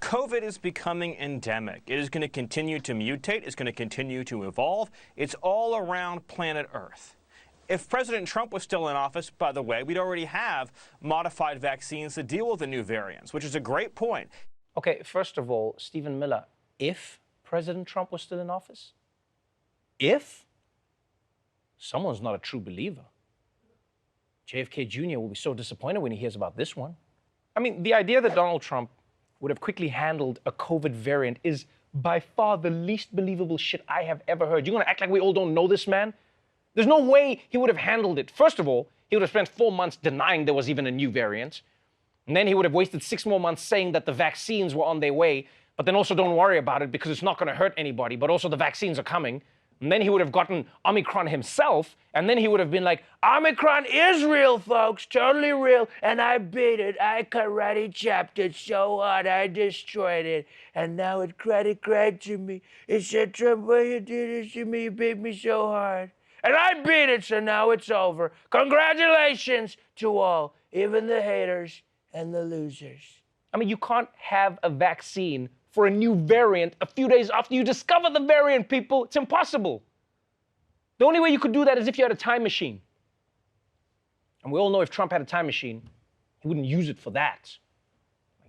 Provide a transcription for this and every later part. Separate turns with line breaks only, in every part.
COVID is becoming endemic. It is going to continue to mutate. It's going to continue to evolve. It's all around planet Earth. If President Trump was still in office, by the way, we'd already have modified vaccines to deal with the new variants, which is a great point.
Okay, first of all, Stephen Miller, if President Trump was still in office? If? Someone's not a true believer. JFK Jr. will be so disappointed when he hears about this one. I mean, the idea that Donald Trump would have quickly handled a COVID variant is by far the least believable shit I have ever heard. You're gonna act like we all don't know this man? There's no way he would have handled it. First of all, he would have spent 4 months denying there was even a new variant. And then he would have wasted 6 more months saying that the vaccines were on their way, but then also don't worry about it because it's not gonna hurt anybody, but also the vaccines are coming. And then he would have gotten Omicron himself, and then he would have been like, Omicron is real, folks, totally real, and I beat it. I karate chopped it so hard, I destroyed it, and now it cried to me. It said, Trump, why you did this to me? You beat me so hard. And I beat it, so now it's over. Congratulations to all, even the haters and the losers. I mean, you can't have a vaccine for a new variant a few days after you discover the variant, people. It's impossible. The only way you could do that is if you had a time machine. And we all know if Trump had a time machine, he wouldn't use it for that.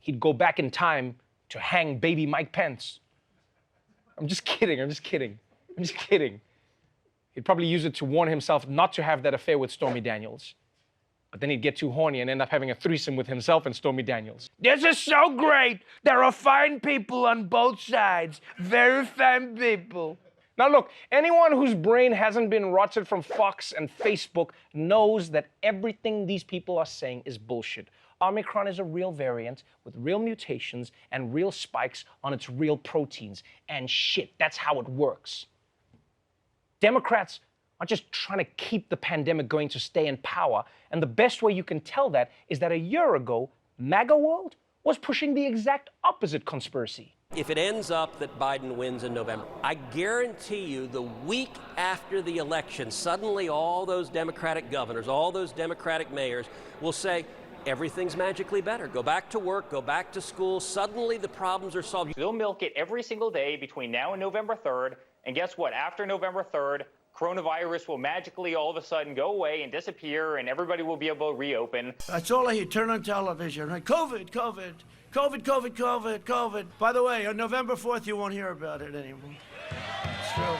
He'd go back in time to hang baby Mike Pence. I'm just kidding. He'd probably use it to warn himself not to have that affair with Stormy Daniels. But then he'd get too horny and end up having a threesome with himself and Stormy Daniels. This is so great. There are fine people on both sides. Very fine people. Now look, anyone whose brain hasn't been rotted from Fox and Facebook knows that everything these people are saying is bullshit. Omicron is a real variant with real mutations and real spikes on its real proteins. And shit, that's how it works. Democrats are just trying to keep the pandemic going to stay in power. And the best way you can tell that is that a year ago, MAGA World was pushing the exact opposite conspiracy.
If it ends up that Biden wins in November, I guarantee you the week after the election, suddenly all those Democratic governors, all those Democratic mayors will say, everything's magically better. Go back to work, go back to school. Suddenly the problems are solved.
They'll milk it every single day between now and November 3rd. And guess what? After November 3rd, coronavirus will magically all of a sudden go away and disappear, and everybody will be able to reopen.
That's all I hear. Turn on television, right? COVID, COVID, COVID, COVID, COVID, COVID. By the way, on November 4th, you won't hear about it anymore. It's true.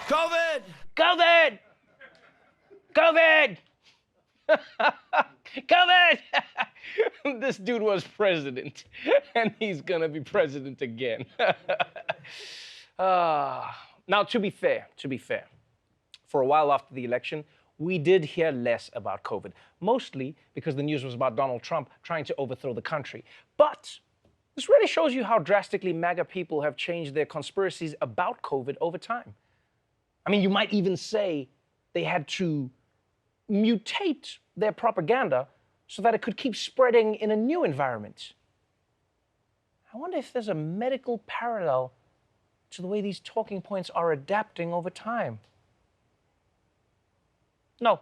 COVID!
COVID! COVID! COVID! This dude was president, and he's gonna be president again. Now, to be fair, for a while after the election, we did hear less about COVID, mostly because the news was about Donald Trump trying to overthrow the country. But this really shows you how drastically MAGA people have changed their conspiracies about COVID over time. I mean, you might even say they had to mutate their propaganda so that it could keep spreading in a new environment. I wonder if there's a medical parallel to the way these talking points are adapting over time. No,